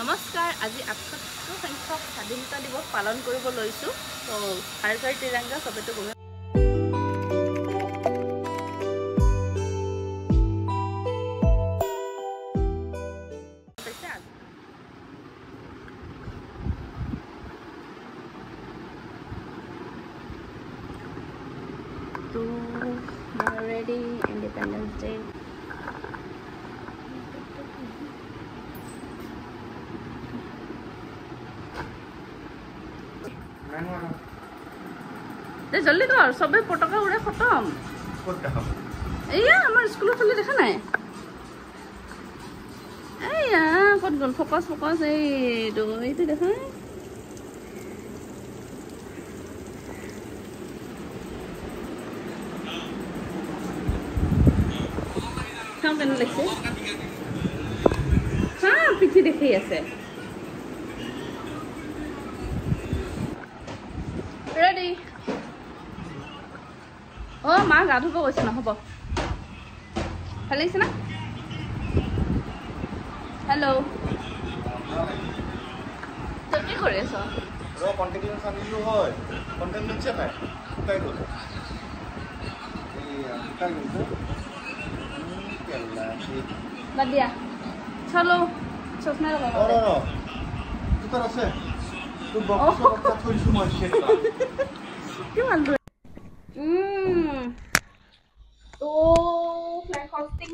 নমস্কাৰ আজি ৭৮ সংখ্যক স্বাধীনতা দিৱস পালন কৰিব লৈছো তো হৰ ঘৰ তিৰংগা সবেতো গমে তো already Independence Day जल्दी कर सबे पटका उड़े खत्म एया स्कूल फाले देखा ना एया कत गल फोकस फोकस देखा लगे हाँ पिठी देखी आसे रेडी ओ मा गा धुब गई ना हम ভাল লাগিছে না हेलो तो কি কৰি আছ ৰ কন্টেক্ট লেন্স আনিলো হয় কন্টেক্ট লেন্স নাই উঠাই গল এই উঠাই গল বাদ দিয়া চলো চশমা লগাব তোৰ আছে তোৰ বক্সত থৈছো মই সেটা কি মান তো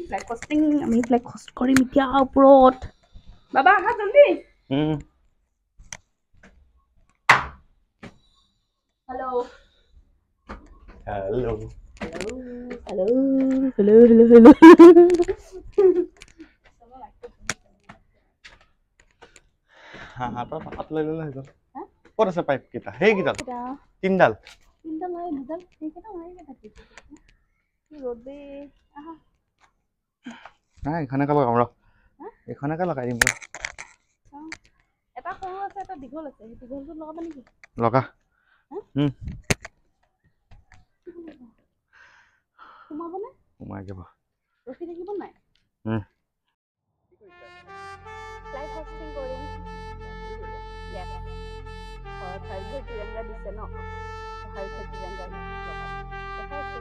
flag hosting আমি flag host কৰিম এতিয়া ওপৰত বাবা আহা জলদি hello hello hello hello hello hello हां हां तो आप ले ले है हां कौन सा पाइप किता हे किता तीन डाल है दुडाल ठीक है ना मारे के ठीक की रोदे आहा না এখানে কা লগাম ৰ এখানে কা লগাই দিম এটা সৰু আছে এটা দীঘল আছে এই দীঘলটো লগাব নেকি লগা তোমাবনে তোমাই যাব ৰখি থাকিব নাই ফ্লাইট হোস্টিং কৰিম ইয়েস হৰ ঘৰ তিৰংগা দিছে ন হৰ ঘৰ তিৰংগা দেখা আছে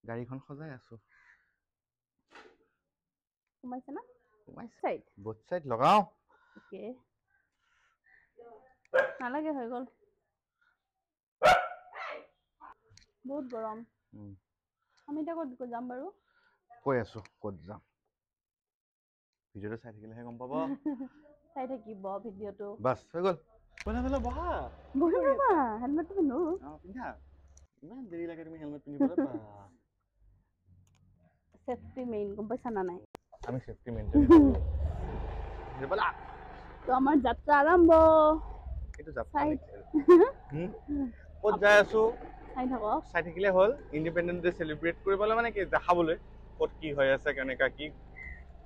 গাড়ীখন খজাই আছো ঘুমাইছে না ঘুমাইছে সাইড বোথ সাইড লগাও ওকে নালাগে হৈ গল বহুত গৰম আমি এটা কত যাম বাৰু কৈ আছো কত যাম ভিডিওটো চাই থাকিলেহে গম পাব চাই থাকিব ভিডিওটো বাস হৈ গল বলা বলা বহা বহা হেলমেটটো পিন্ধো পিন্ধা ইমান দেৰি লাগে তুমি হেলমেট পিন্ধিবলৈ বা सेफ्टी मेन গম পাইছা না নাই আমি সেফটি মেইনটেইন কৰো বলা তো আমাৰ যাত্ৰা আৰম্ভ এটো যাত্ৰা কত যাই আছো চাই থাকিলে হল ইন্ডিপেন্ডেন্স ডে সেলিব্ৰেট কৰিবলৈ মানে কি দেখাবলৈ কত কি হৈ আছে কেনেকা কি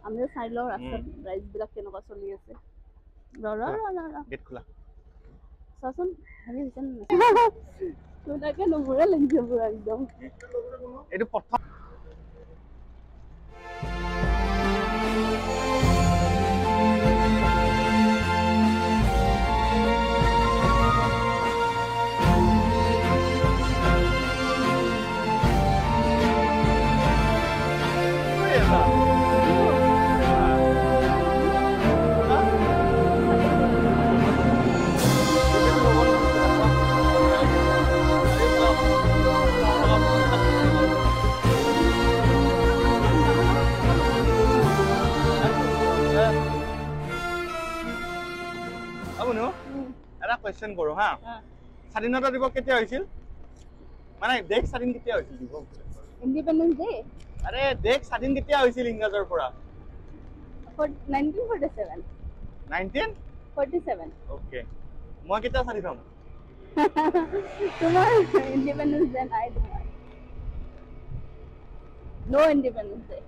আমি চাই লও ৰাস্তা ৰাইজ বিলাক কেনেকা চলি আছে গেট খোলা সাসন ভালে হৈছে না তোটাকে নমৰে লাগিছে পুৰা একদম এটো প্ৰথম क्वेश्चन करो हां স্বাধীনতা দিবস কেতিয়া হৈছিল মানে দেশ স্বাধীন কেতিয়া হৈছিল দিবস ইন্ডিপেন্ডেন্স ডে আরে দেশ স্বাধীন কেতিয়া হৈছিল ইংৰাজৰ পৰা 1947 1947 ओके মই কেতিয়া চাৰি পাম তোমাৰ ইন্ডিপেন্ডেন্স ডে নাই তোমাৰ নো independence day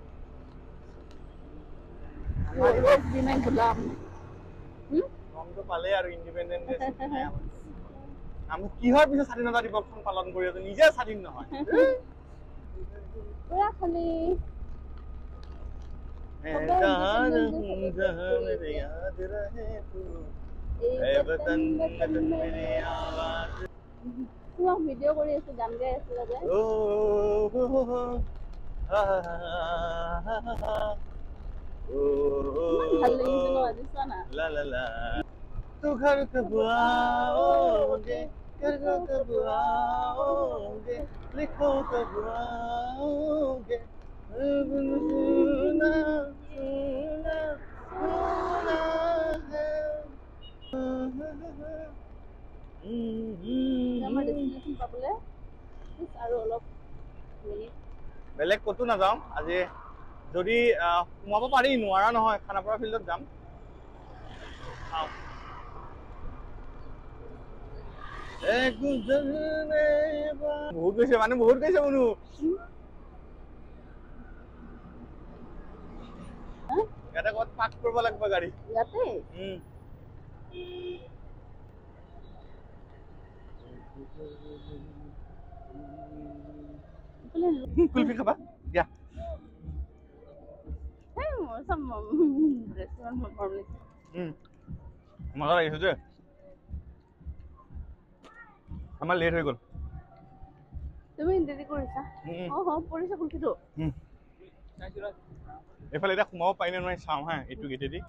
Always remain gulam. নামটো পালে আৰু ইন্ডিপেন্ডেন্ট ডে আমি কিহৰ পিছত স্বাধীনতা দিৱসখন পালন কৰি আছো নিজে স্বাধীন নহয় পুৰা খালি ভিডিঅ' কৰি আছো গান গাই আছো যে ভাল লাগিছে ন আজি চোৱা না ला ला ला तू घर कब आओगे घर कब आओगे लिखो कब आओगे सुना सुना सुना है আমাৰ ডেষ্টিনেশ্যন পাবলে আৰু অলপ মিনিট বেলেগ কতো নাযাওঁ আজি যদি সোমাব পাৰি নোৱাৰা নহয় খানাপাৰা ফিল্ডত যাম বহুত গৈছে মানে বহুত গৈছে মনু ইয়াতে ক'ত পাৰ্ক কৰিব লাগিব গাড়ী ইয়াতে কুলফি খাবা দিয়া মোৰ সব ৰেষ্টুৰেণ্ট পাব্লিক মজা লাগিছে যে আমাৰ লেট হৈ গ'ল তুমি দেৰি কৰিছা পৰিছা কুলফিটো এইফালে এতিয়া সোমাব পাৰি নে নোৱাৰি চাওঁ হা এইটো গেটেদি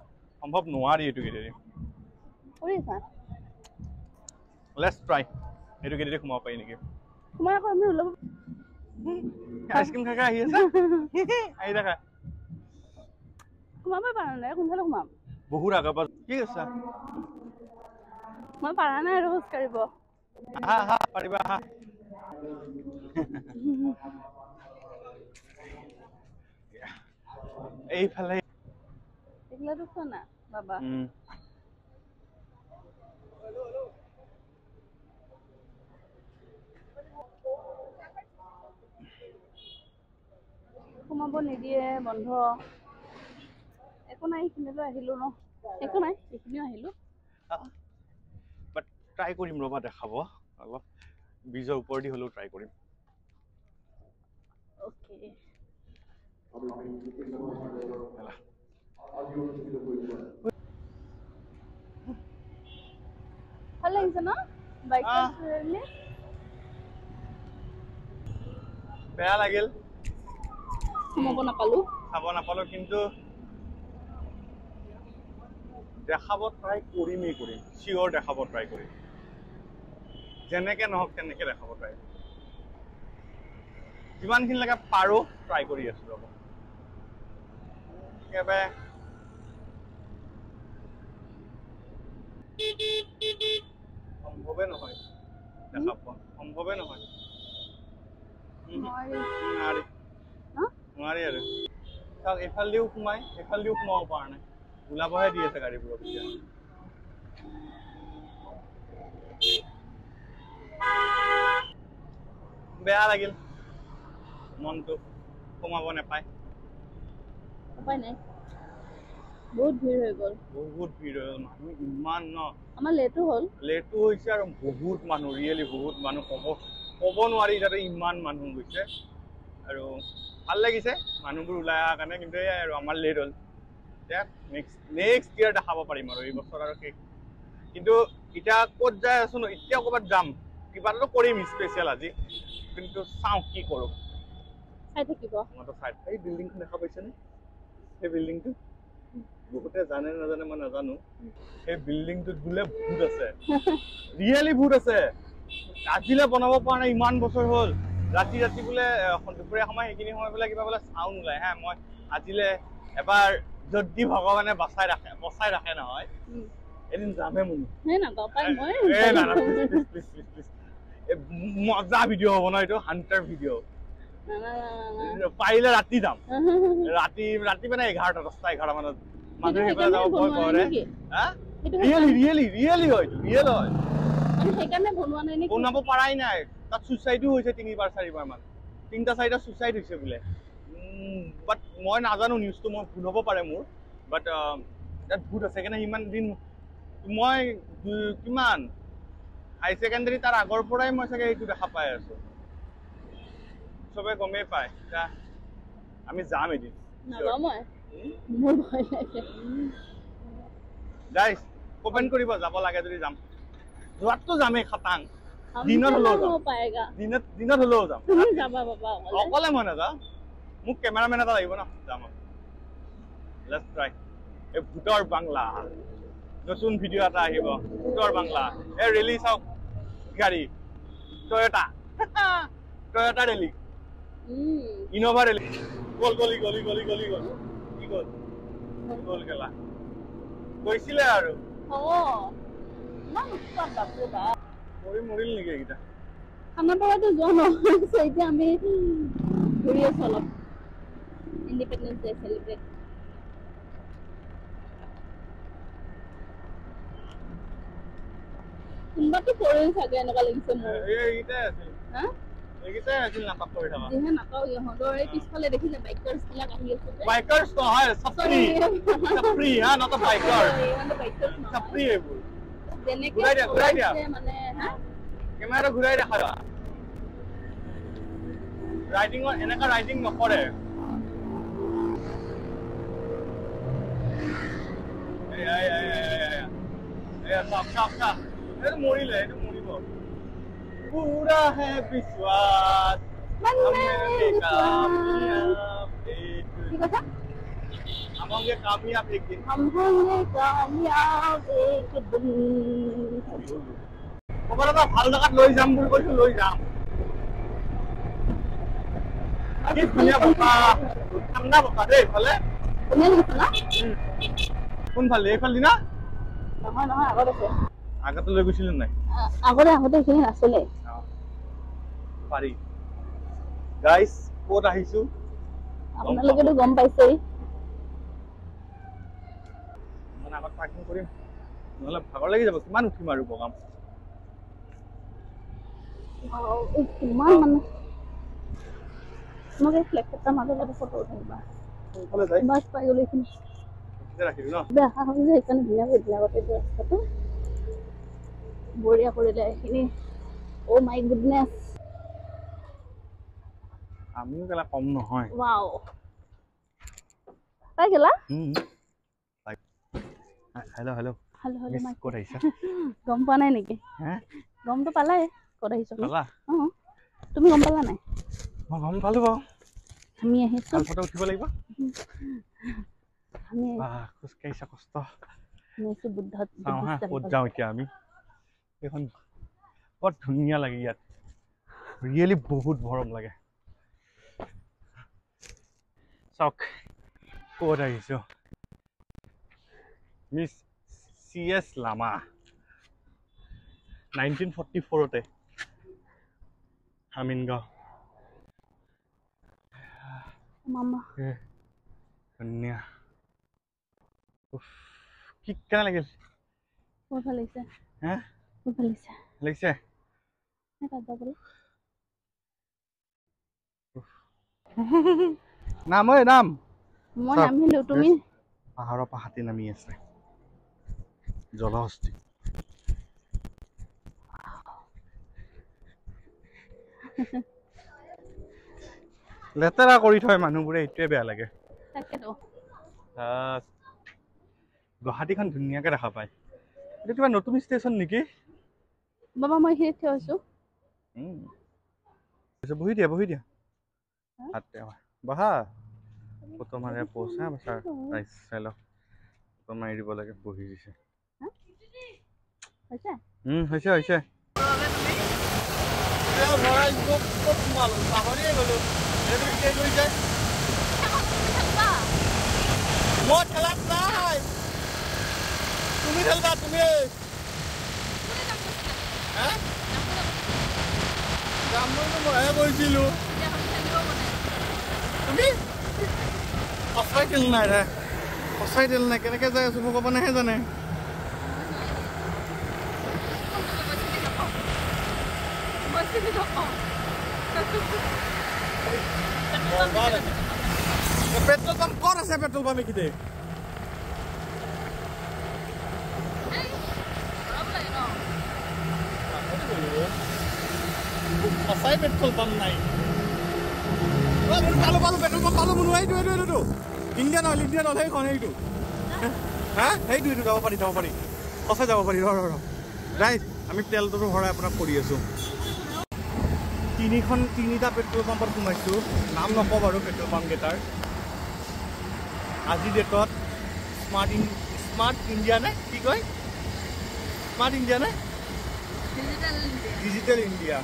সম্ভৱ নোৱাৰি এইটো গেটেদি কৰিছা লেটছ ট্ৰাই এইটো গেটেদি সোমাব পাৰি নেকি সোমাই আকৌ আমি ওলাব আইচক্ৰীম খাই আহি আছে আহি দেখা সোমাব পাৰা নাই কোনফালে সোমাম বহুত আগৰ পৰা কি আছে মই পাৰা নাই আৰু খোজ কাঢ়িব হা হা পাৰিবা হা এইফালে এইগিলাটো চোৱা না বাবা সোমাব নিদিয়ে বন্ধ একো নাই এইখিনিলৈ আহিলো ন একো নাই এইখিনিও আহিলো বাট ট্ৰাই কৰিম ৰবা দেখাব অলপ ব্ৰিজৰ ওপৰেদি হ'লেও ট্ৰাই কৰিম ওকে ভাল লাগিছে ন বাইক বেয়া লাগিল সোমাব নাপালো চাব নাপালো কিন্তু দেখাব ট্ৰাই কৰিমেই কৰিম চিয়ৰ দেখাব ট্ৰাই কৰিম যেনেকে নহওক তেনেকে দেখাব ট্ৰাই কৰিম যিমানখিনিলৈকে পাৰো ট্ৰাই কৰি আছো ৰ'ব একেবাৰে সম্ভৱে নহয় দেখা পোৱা সম্ভৱে নহয় নোৱাৰি আৰু চাওক এইফালেদিও সোমাই এইফালেদিও সোমাব পৰা নাই ওলাবহে দি আছে গাড়ীবোৰক এতিয়া বেয়া লাগিল মনটো সোমাব নাপায় উপায় নাই বহুত ভিৰ হৈ গ'ল বহুত ভিৰ হৈ গ'ল মানুহ ইমান ন আমাৰ লেটো হৈছে আৰু বহুত মানুহ ৰিয়েলি বহুত মানুহ ক'ব নোৱাৰি যাতে ইমান মানুহ গৈছে আৰু ভাল লাগিছে মানুহবোৰ ওলাই অহাৰ কাৰণে কিন্তু এই আৰু আমাৰ লেট হ'ল এতিয়া নেক্সট ইয়াৰ দেখাব পাৰিম আৰু এই বছৰ আৰু শেষ কিন্তু এতিয়া ক'ত যাই আছো ন এতিয়া ক'ৰবাত যাম কিবা এটা কৰিম স্পেচিয়েল আজি কিন্তু চাওঁ কি কৰোঁ চাই থাকিব মইতো চাই এই বিল্ডিংখন দেখা পাইছেনে সেই বিল্ডিংটো বহুতে জানে নাজানে মই নাজানো সেই বিল্ডিংটোত বোলে ভূত আছে ৰিয়েলি ভূত আছে আজিলে বনাব পৰা নাই ইমান বছৰ হ'ল ৰাতি ৰাতি বোলে দুপৰীয়া সময় সেইখিনি সময় বোলে কিবা বোলে চাউণ্ড ওলায় হা মই আজিলে এবাৰ যদি ভগৱানে বচাই ৰাখে নহয় এদিন যামহে মোৰ মজা ভিডিঅ' হ'ব ন এইটো হাণ্টাৰ ভিডিঅ' পাৰিলে ৰাতি যাম ৰাতি মানে 11টা 10টা 11 মানত মানুহে সেইফালে যাব ভয় কৰে হা ৰিয়েলি হয় মানে সেইকাৰণে বনোৱা নাই নেকি বনাব পৰাই নাই তাত সুইচাইডো হৈছে 3-4 মান 3-4টা সুইচাইড হৈছে বোলে বাট মই নাজানো নিউজটো মই ভুল হ'ব পাৰে মোৰ বাট তাত ভূত আছে কেনে ইমান দিন মই কিমান হাই সেকেন্ডাৰী তাৰ আগৰ পৰাই মই চাগে এইটো দেখা পাই আছো সবে গমে পায় আমি যাম এদিন নাযাওঁ মই মোৰ ভয় লাগে গাইস কমেন্ট কৰিব যাব লাগে যদি যাম যোৱাটো যামে খাটাং দিনত হলো দিনত হলো যাম তুমি যাবা বাবা অকলে মই নাযাওঁ মোক কেমেৰামেন এটা লাগিব ন যাম লেটস ট্ৰাই এই ভূতৰ বাংলা নতুন ভিডিও এটা আহিব ভূতৰ বাংলা এই ৰিলিজ আউট গাড়ী টয়োটা ৰেলি ইনোভা ৰেলি গলি কি গল গেলা গৈছিলে আৰু মৰিল নেকি এইকেইটা খানাপাৰাতো যোৱা নহয় এতিয়া আমি ঘূৰি আছো অলপ ইণ্ডিপেণ্ডেন্স ডে চেলিব্ৰেট কোনোবাটো কৰিল চাগে এনেকুৱা লাগিছে মোৰ এইকেইটাই আছিল নাটক কৰি থকা যিহে নাটক ইহঁতৰ এই পিছফালে দেখিছে বাইকাৰ্ছ বিলাক আহি আছে বাইকাৰ্ছ নহয় ছাপ্ৰি হা নট বাইকাৰ্ছ ছাপ্ৰি এইবোৰ যেনেকে ঘূৰাই দিয়া মানে হা কেমেৰা ঘূৰাই দেখা ৰাইডিঙৰ এনেকা ৰাইডিং নকৰে চাপ এইটো মৰিলে এইটো মৰিব पूरा है विश्वास हम होंगे कामयाब एक दिन কবাৰ এটা ভাল জাগাত লৈ যাম বুলি কৈছো লৈ যাম কি ধুনীয়া বতাহ ঠাণ্ডা বতাহ দেই এইফালে কোনফালে এইফালে দিনা নহয় আগত আছে আগতে লৈ গৈছিলেন নাই আগতে এইখিনি নাছিলে পাৰি গাইস ক'ত আহিছো আপোনালোকেতো গম পাইছেই মানে আগত পাৰ্কিং কৰিম নহলে ভাগৰ লাগি যাব কিমান উঠিম আৰু বগাম কিমান মানে মোক এই ফ্লেগ এটা মাজতে ফটো উঠাইবা এইফালে যাই বাছ পাই গ'লো এইখিনি ৰাখিলো ন দেখা হ'ল যে সেইকাৰণে ধুনীয়া হৈ দিলে আগতে ৰাস্তাটো বঢ়িয়া কৰিলে এইখিনি অ' মাই গুডনেছ আমিও কেলা কম নহয় ৱাও পাই গেলা হেল্ল মিছ ক'ত আহিছা গম পোৱা নাই নেকি গমটো পালাই ক'ত আহিছো তুমি গম পালা নাই মই গম পালো বাৰু আমি আহিছো ফটো উঠিব লাগিব আমি খোজ কাঢ়িছা কষ্ট আহিছো বুদ্ধত ক'ত যাওঁ এতিয়া আমি এখন বৰ ধুনীয়া লাগে ইয়াত ৰিয়েলি বহুত মৰম লাগে চাওক ক'ত আহিছো মিছ CS লামা 1944তে হামিনগাঁও মামা ধুনীয়া কি কেনে লাগিল বহুত ভাল লাগিছে হা বহুত ভাল লাগিছে লাগিছে নাম মই নামিলো তুমি পাহাৰৰ পৰা হাতী নামি আছে জলহস্তী লেতেৰা কৰি থয় মানুহবোৰে এইটোৱে বেয়া লাগে তাকেতো গুৱাহাটীখন ধুনীয়াকে দেখা পায় এইটো কিবা নতুন ষ্টেচন নেকি বাবা মই এইখিনিত থিয় হৈছো বহি দিয়া বহা ফটো মাৰে পইচা বাছা ৰাইজ চাই লওক ফটো মাৰি দিব লাগে বহি দিছে হৈছে মই খেলাত নাই তুমি খেলবা তুমি যাম মইহে কৈছিলো তুমি সঁচাই খেল নাই ৰে সঁচাই তেল নাই কেনেকৈ যাই আছোঁ ভগৱানেহে জানে পেট্ৰল পাম্প ক'ত আছে পেট্ৰল পাম্প এইখিনিতে সঁচাই পেট্ৰল পাম্প নাই পালো পেট্ৰল পাম্প পালো বোলো এইটো ইণ্ডিয়ান অইল সেইখন সেইটো হা সেইটো যাব পাৰি সঁচাই যাব পাৰি ৰাইট আমি তেলটো ভৰাই আপোনাক কৰি আছোঁ তিনিটা পেট্ৰল পাম্পত সোমাইছোঁ নাম নকওঁ বাৰু পেট্ৰল পাম্পকেইটাৰ আজিৰ ডেটত স্মাৰ্ট ইণ্ডিয়া নে কি কয় স্মাৰ্ট ইণ্ডিয়া নে ডিজিটেল ইণ্ডিয়া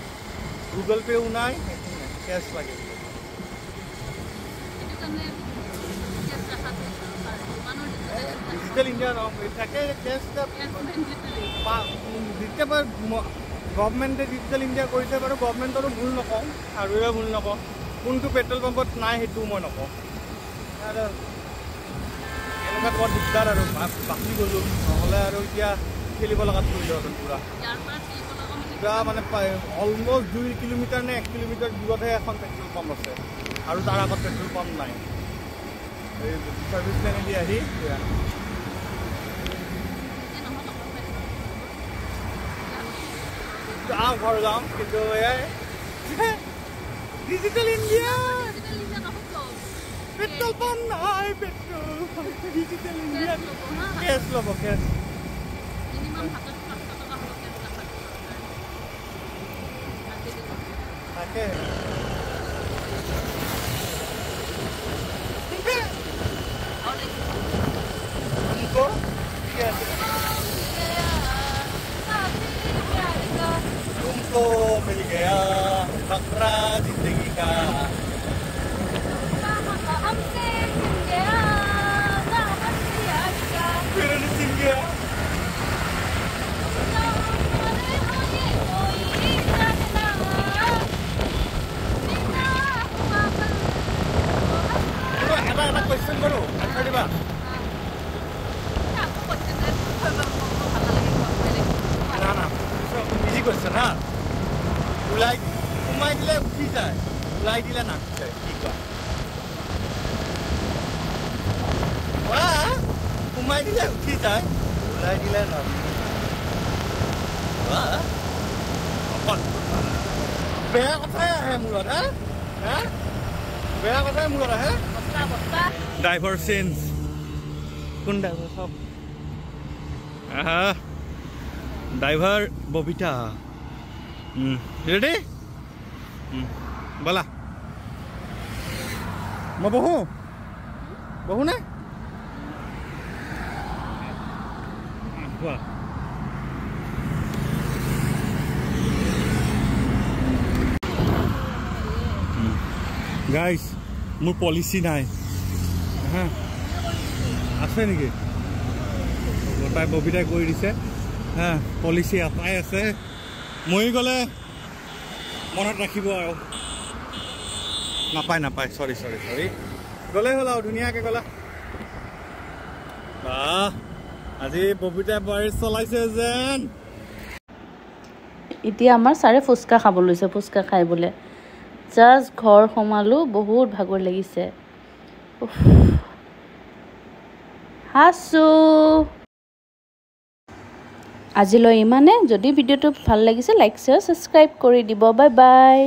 গুগল পেও নাই কেছ লাগে ডিজিটেল ইণ্ডিয়া থাকে কেছ গভৰ্ণমেণ্টে ডিজিটেল ইণ্ডিয়া কৰিছে বাৰু গভৰ্ণমেণ্টৰো ভুল নকওঁ আৰুৱে ভুল নকওঁ কোনটো পেট্ৰল পাম্পত নাই সেইটোও মই নকওঁ এনেকুৱা বৰ দিগদাৰ আৰু বাচি গ'লোঁ নহ'লে আৰু এতিয়া খেলিব লগাত পৰিলোহেঁতেন পুৰা মানে অলমষ্ট 2 কিলোমিটাৰ নে 1 কিলোমিটাৰ দূৰতহে এখন পেট্ৰল পাম্প আছে আৰু তাৰ আগত পেট্ৰল পাম্প নাই এই ছাৰ্ভিচ লাইনেদি আহি ঘৰ যাম কিন্তু এয়াই ডিজিটেল ইণ্ডিয়া পেট্ৰল পাম্প নাই পেট্ৰল ডিজিটেল ইণ্ডিয়া কেছ ল'ব কেছ তাকে तुमको मिल गया फकरा जिंदगी का हमसे मिल गया फिर चिन गया এটা কোয়েশ্চন কৰো আনসাৰ দিবা না না ইজি কোয়েশ্চন হা উলাই সোমাই দিলে উঠি যায় উলাই দিলে নাচে কি কয় সোমাই দিলে উঠি যায় উলাই দিলে নাচে বেয়া কথাই আহে মূৰত হা বেয়া কথাই মূৰত আহে ড্ৰাইভাৰ চেঞ্জ কোন ড্ৰাইভাৰ সব ড্ৰাইভাৰ ববিতা ৰেডি বলা মই বহো নে গাইজ মোৰ পলিচি নাই হা আছে নেকি তাই ববিতাই কৈ দিছে হা পলিচি এটাই আছে মই গ'লে মনত ৰাখিব আৰু নাপায় চৰি গ'লেই হ'ল আৰু ধুনীয়াকৈ গ'লা আজি ববিতাই বাৰী চলাইছে যেন এতিয়া আমাৰ ছাৰে ফুচকা খাব লৈছে ফুচকা খাই বোলে জাষ্ট ঘৰ সোমালোঁ বহুত ভাগৰ লাগিছে হাসু আজিলৈ ইমানে যদি ভিডিঅ'টো ভাল লাগিছে লাইক শ্বেয়াৰ সাবস্ক্ৰাইব কৰি দিব বাই বাই